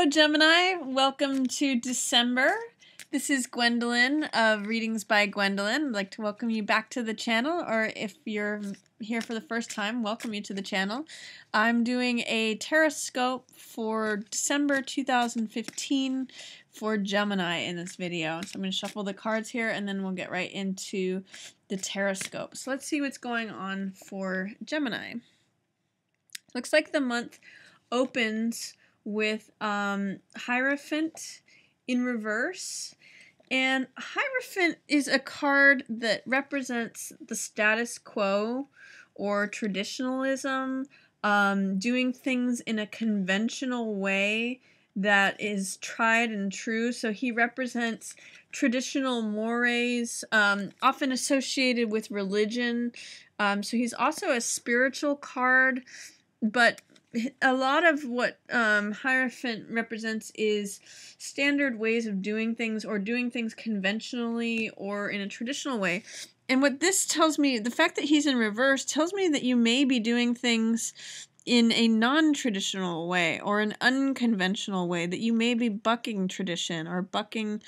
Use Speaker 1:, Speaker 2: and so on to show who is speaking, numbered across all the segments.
Speaker 1: Hello, Gemini. Welcome to December. This is Gwendolyn of Readings by Gwendolyn. I'd like to welcome you back to the channel, or if you're here for the first time, welcome you to the channel. I'm doing a Tarotscope for December 2015 for Gemini in this video. So I'm going to shuffle the cards here, and then we'll get right into the Tarotscope. So let's see what's going on for Gemini. Looks like the month opens with Hierophant in reverse. And Hierophant is a card that represents the status quo or traditionalism, doing things in a conventional way that is tried and true. So he represents traditional mores, often associated with religion. So he's also a spiritual card, but a lot of what Hierophant represents is standard ways of doing things, or doing things conventionally or in a traditional way. And what this tells me, the fact that he's in reverse, tells me that you may be doing things in a non-traditional way or an unconventional way, that you may be bucking tradition or bucking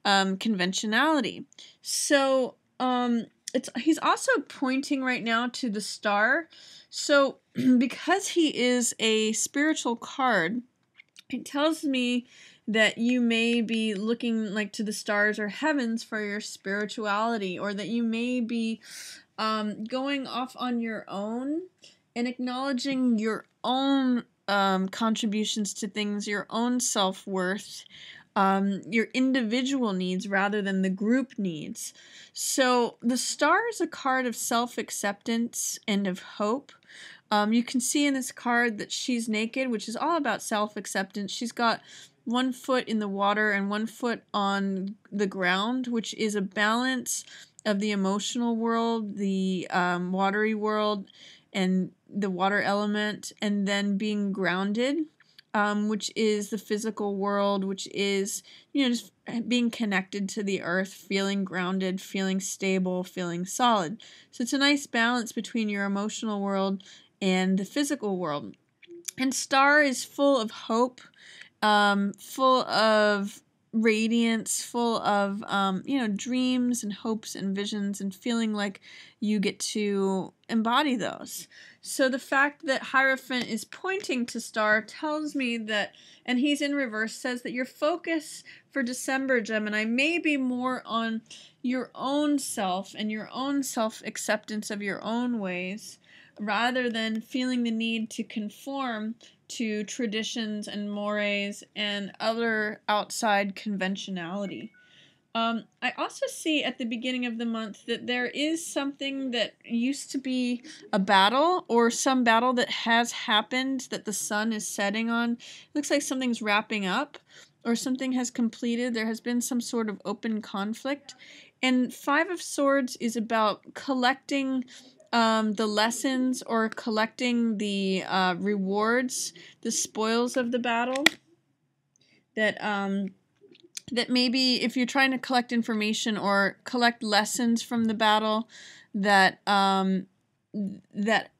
Speaker 1: conventionality. So he's also pointing right now to the star. So because he is a spiritual card, it tells me that you may be looking like to the stars or heavens for your spirituality, or that you may be going off on your own and acknowledging your own contributions to things, your own self-worth, your individual needs rather than the group needs. So the star is a card of self-acceptance and of hope. You can see in this card that she's naked, which is all about self-acceptance. She's got one foot in the water and one foot on the ground, which is a balance of the emotional world, the watery world, and the water element, and then being grounded, which is the physical world, which is, just being connected to the earth, feeling grounded, feeling stable, feeling solid. So it's a nice balance between your emotional world and the physical world. And star is full of hope, full of radiance, full of dreams and hopes and visions, and feeling like you get to embody those. So the fact that Hierophant is pointing to star tells me that, and he's in reverse, says that your focus for December, Gemini, may be more on your own self and your own self-acceptance of your own ways, rather than feeling the need to conform to traditions and mores and other outside conventionality. I also see at the beginning of the month that there is something that used to be a battle, or some battle that has happened that the sun is setting on. It looks like something's wrapping up, or something has completed. There has been some sort of open conflict. And Five of Swords is about collecting the lessons, or collecting the rewards, the spoils of the battle. That maybe if you're trying to collect information or collect lessons from the battle that that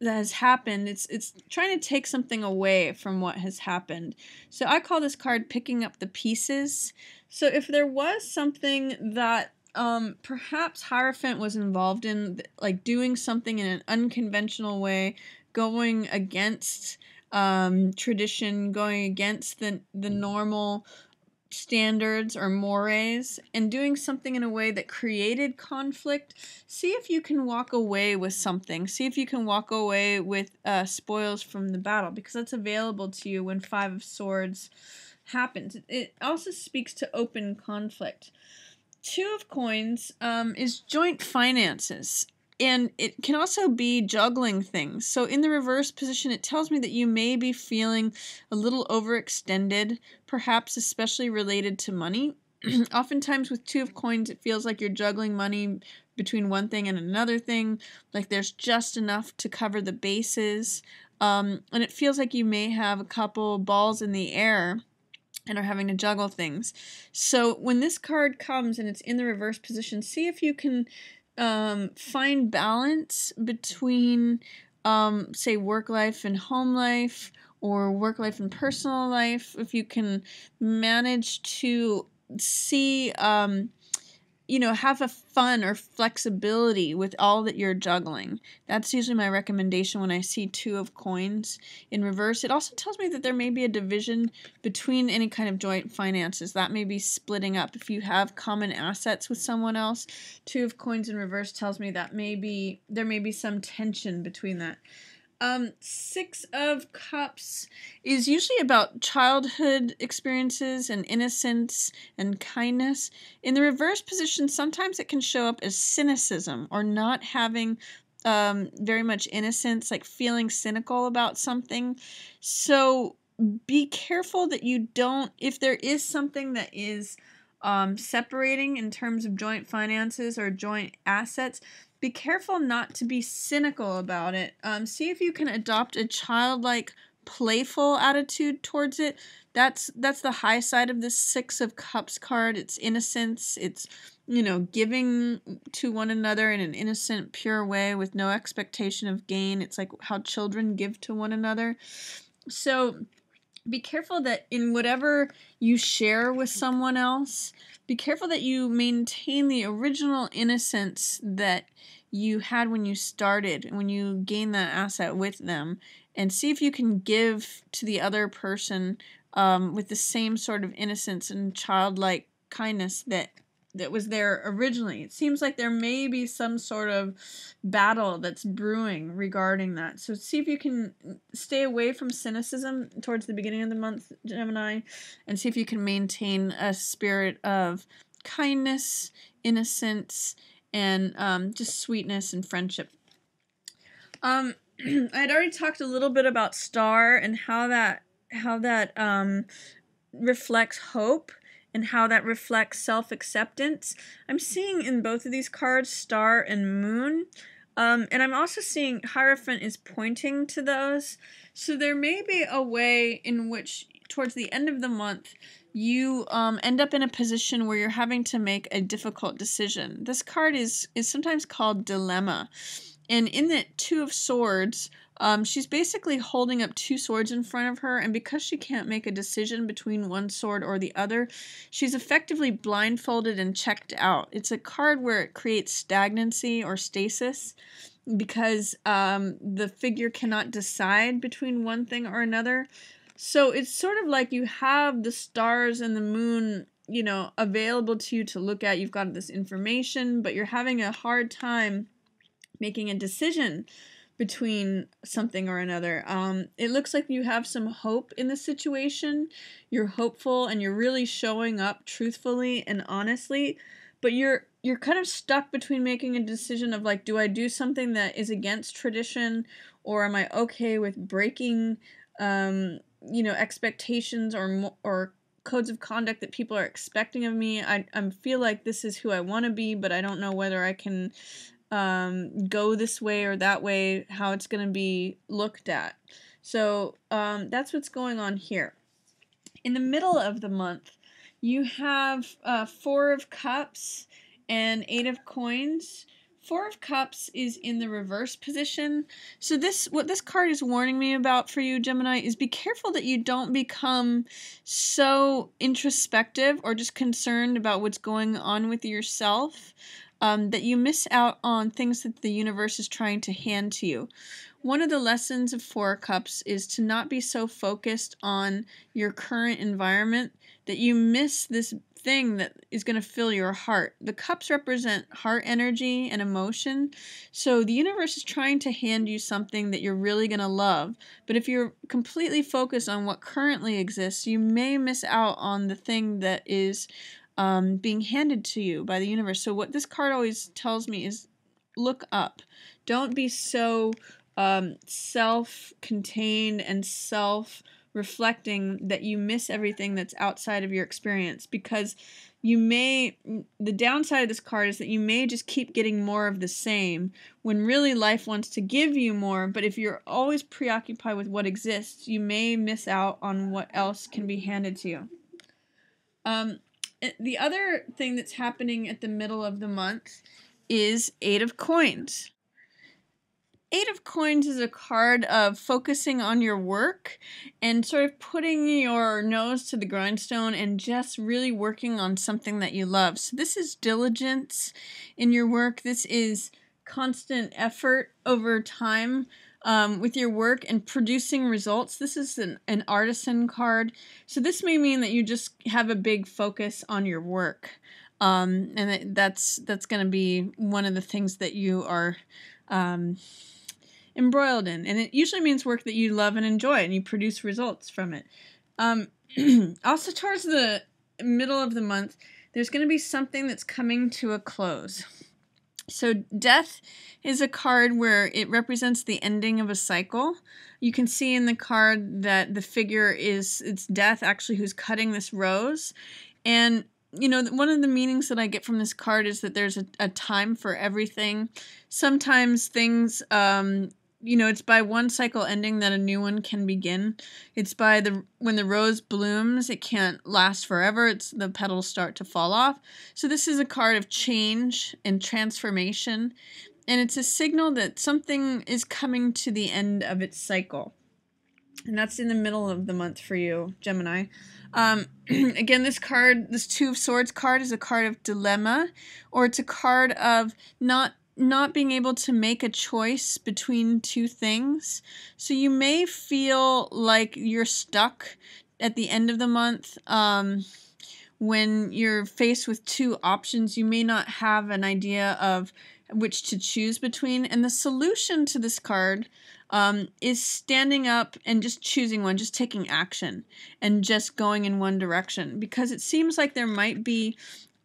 Speaker 1: has happened, it's trying to take something away from what has happened. So I call this card picking up the pieces. So if there was something that perhaps Hierophant was involved in, like doing something in an unconventional way, going against tradition, going against the normal standards or mores, and doing something in a way that created conflict, see if you can walk away with something. See if you can walk away with spoils from the battle, because that's available to you when Five of Swords happens. It also speaks to open conflict. Two of Coins is joint finances, and it can also be juggling things. So in the reverse position, it tells me that you may be feeling a little overextended, perhaps especially related to money. Oftentimes with Two of Coins, it feels like you're juggling money between one thing and another thing, like there's just enough to cover the bases, and it feels like you may have a couple balls in the air and are having to juggle things. So when this card comes and it's in the reverse position, see if you can find balance between say work life and home life, or work life and personal life, if you can manage to see, have a fun or flexibility with all that you're juggling. That's usually my recommendation when I see 2 of coins in reverse. It also tells me that there may be a division between any kind of joint finances. That may be splitting up. If you have common assets with someone else, 2 of coins in reverse tells me that there may be some tension between that. 6 of Cups is usually about childhood experiences and innocence and kindness. In the reverse position, sometimes it can show up as cynicism or not having very much innocence, like feeling cynical about something. So be careful that you don't, if there is something that is separating in terms of joint finances or joint assets, be careful not to be cynical about it. See if you can adopt a childlike, playful attitude towards it. That's the high side of this 6 of Cups card. It's innocence. It's, giving to one another in an innocent, pure way with no expectation of gain. It's like how children give to one another. So be careful that in whatever you share with someone else, be careful that you maintain the original innocence that you had when you started, when you gained that asset with them, and see if you can give to the other person with the same sort of innocence and childlike kindness that was there originally. It seems like there may be some sort of battle that's brewing regarding that. So see if you can stay away from cynicism towards the beginning of the month, Gemini, and see if you can maintain a spirit of kindness, innocence, and just sweetness and friendship. I had already talked a little bit about star and how that reflects hope and how that reflects self-acceptance. I'm seeing in both of these cards star and moon. And I'm also seeing Hierophant is pointing to those. So there may be a way in which towards the end of the month you end up in a position where you're having to make a difficult decision. This card is sometimes called dilemma. And in the 2 of Swords, she's basically holding up 2 swords in front of her, and because she can't make a decision between one sword or the other, she's effectively blindfolded and checked out. It's a card where it creates stagnancy or stasis because the figure cannot decide between one thing or another. So it's sort of like you have the stars and the moon, available to you to look at. You've got this information, but you're having a hard time making a decision between something or another. It looks like you have some hope in the situation. You're hopeful and you're really showing up truthfully and honestly, but you're kind of stuck between making a decision of like, do I do something that is against tradition, or am I okay with breaking expectations or codes of conduct that people are expecting of me? I feel like this is who I want to be, but I don't know whether I can go this way or that way, how it's going to be looked at. So that's what's going on here. In the middle of the month, you have 4 of Cups and 8 of Coins. 4 of Cups is in the reverse position. So what this card is warning me about for you, Gemini, is be careful that you don't become so introspective or just concerned about what's going on with yourself that you miss out on things that the universe is trying to hand to you. One of the lessons of 4 Cups is to not be so focused on your current environment that you miss this thing that is going to fill your heart. The cups represent heart energy and emotion, so the universe is trying to hand you something that you're really going to love, but if you're completely focused on what currently exists, you may miss out on the thing that is being handed to you by the universe. So what this card always tells me is look up. Don't be so self-contained and self-reflecting that you miss everything that's outside of your experience, because the downside of this card is that you may just keep getting more of the same when really life wants to give you more, but if you're always preoccupied with what exists, you may miss out on what else can be handed to you. The other thing that's happening at the middle of the month is 8 of Coins. Eight of Coins is a card of focusing on your work and sort of putting your nose to the grindstone and just really working on something that you love. So this is diligence in your work. This is constant effort over time with your work and producing results. This is an artisan card. So this may mean that you just have a big focus on your work. And that's going to be one of the things that you are embroiled in, and it usually means work that you love and enjoy and you produce results from it. Also towards the middle of the month, there's going to be something that's coming to a close. So Death is a card where it represents the ending of a cycle. You can see in the card that the figure it's Death actually who's cutting this rose. And you know, one of the meanings that I get from this card is that there's a time for everything. Sometimes things, you know, it's by one cycle ending that a new one can begin. It's by when the rose blooms, it can't last forever. The petals start to fall off. So this is a card of change and transformation. And it's a signal that something is coming to the end of its cycle. And that's in the middle of the month for you, Gemini. Again, this Two of Swords card is a card of dilemma, or it's a card of not being able to make a choice between two things. So you may feel like you're stuck at the end of the month. When you're faced with two options, you may not have an idea of which to choose between. And the solution to this card is standing up and just choosing one, just taking action and just going in one direction, because it seems like there might be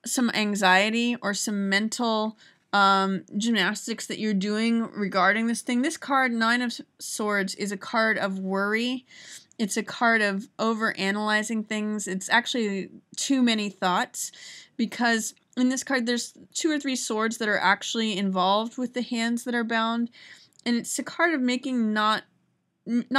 Speaker 1: some anxiety or some mental gymnastics that you're doing regarding this thing. This card, Nine of Swords, is a card of worry. It's a card of over-analyzing things. It's actually too many thoughts, because in this card there's 2 or 3 swords that are actually involved with the hands that are bound. And it's a card of not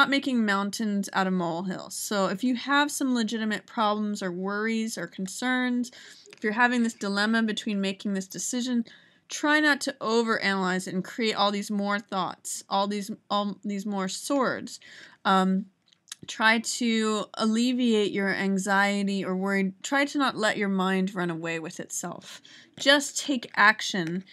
Speaker 1: making mountains out of molehills. So if you have some legitimate problems or worries or concerns, if you're having this dilemma between making this decision, try not to overanalyze it and create all these more thoughts, all these more swords. Try to alleviate your anxiety or worry. Try to not let your mind run away with itself. Just take action.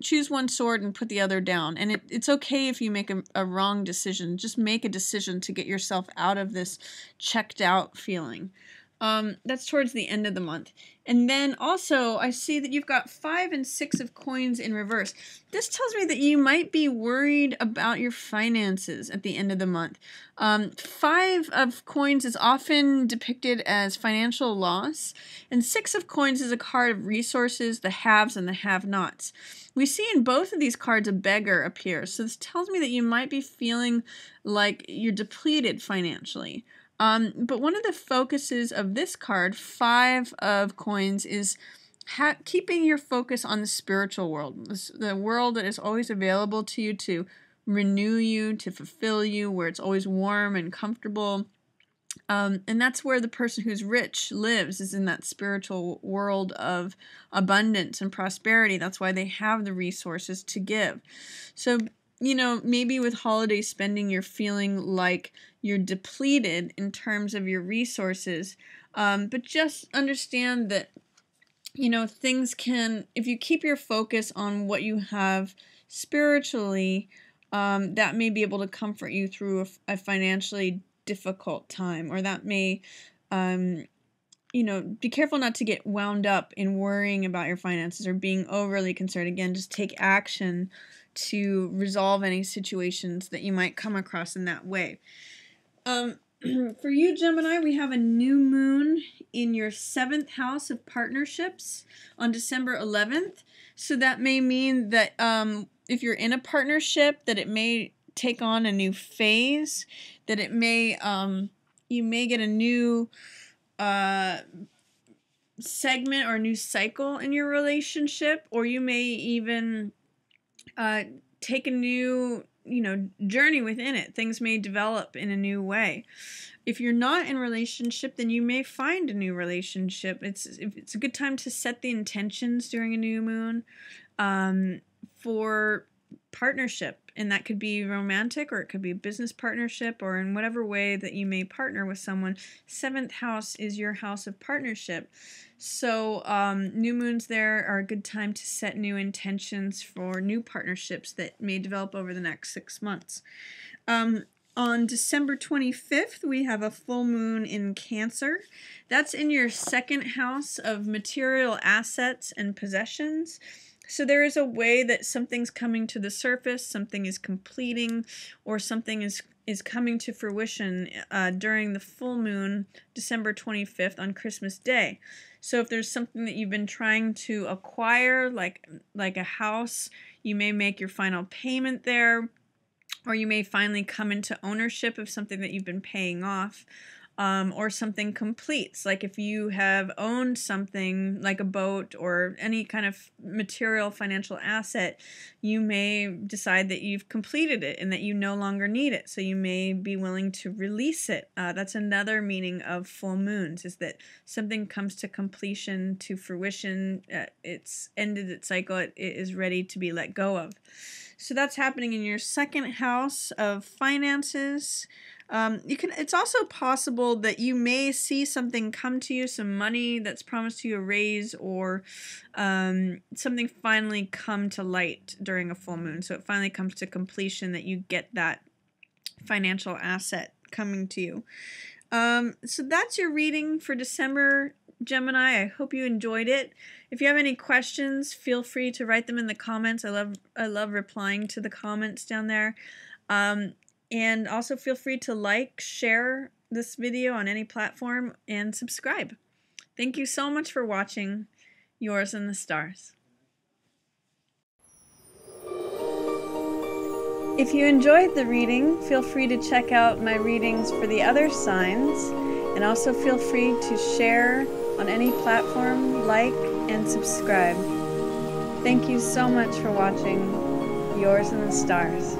Speaker 1: Choose one sword and put the other down. And it's okay if you make a wrong decision. Just make a decision to get yourself out of this checked out feeling. That's towards the end of the month. And then also, I see that you've got 5 and 6 of coins in reverse. This tells me that you might be worried about your finances at the end of the month. 5 of coins is often depicted as financial loss, and 6 of coins is a card of resources, the haves and the have-nots. We see in both of these cards a beggar appear, so this tells me that you might be feeling like you're depleted financially. But one of the focuses of this card, 5 of coins, is keeping your focus on the spiritual world, the world that is always available to you to renew you, to fulfill you, where it's always warm and comfortable. And that's where the person who's rich lives, is in that spiritual world of abundance and prosperity. That's why they have the resources to give. So, you know, maybe with holiday spending, you're feeling like you're depleted in terms of your resources. But just understand that, you know, things can, if you keep your focus on what you have spiritually, that may be able to comfort you through a financially difficult time, or that may, you know, be careful not to get wound up in worrying about your finances or being overly concerned. Again, just take action to resolve any situations that you might come across in that way. For you, Gemini, we have a new moon in your 7th house of partnerships on December 11th. So that may mean that if you're in a partnership, that it may take on a new phase, that it may, you may get a new segment or a new cycle in your relationship, or you may even take a new, you know, journey within it. Things may develop in a new way. If you're not in a relationship, then you may find a new relationship. It's a good time to set the intentions during a new moon for partnership, and that could be romantic, or it could be a business partnership, or in whatever way that you may partner with someone. 7th house is your house of partnership. So new moons there are a good time to set new intentions for new partnerships that may develop over the next 6 months. On December 25th, we have a full moon in Cancer. That's in your 2nd house of material assets and possessions. So there is a way that something's coming to the surface, something is completing, or something is coming to fruition during the full moon, December 25th, on Christmas Day. So if there's something that you've been trying to acquire, like a house, you may make your final payment there, or you may finally come into ownership of something that you've been paying off, or something completes. Like if you have owned something like a boat or any kind of material financial asset, you may decide that you've completed it and that you no longer need it. So you may be willing to release it. That's another meaning of full moons, is that something comes to completion, to fruition. It's ended its cycle. It is ready to be let go of. So that's happening in your 2nd house of finances. It's also possible that you may see something come to you, some money that's promised you, a raise, or something finally come to light during a full moon. So it finally comes to completion, that you get that financial asset coming to you. So that's your reading for December, Gemini. I hope you enjoyed it. If you have any questions, feel free to write them in the comments. I love replying to the comments down there. And also feel free to like, share this video on any platform, and subscribe. Thank you so much for watching. Yours in the Stars. If you enjoyed the reading, feel free to check out my readings for the other signs, and also feel free to share on any platform, like, and subscribe. Thank you so much for watching. Yours in the Stars.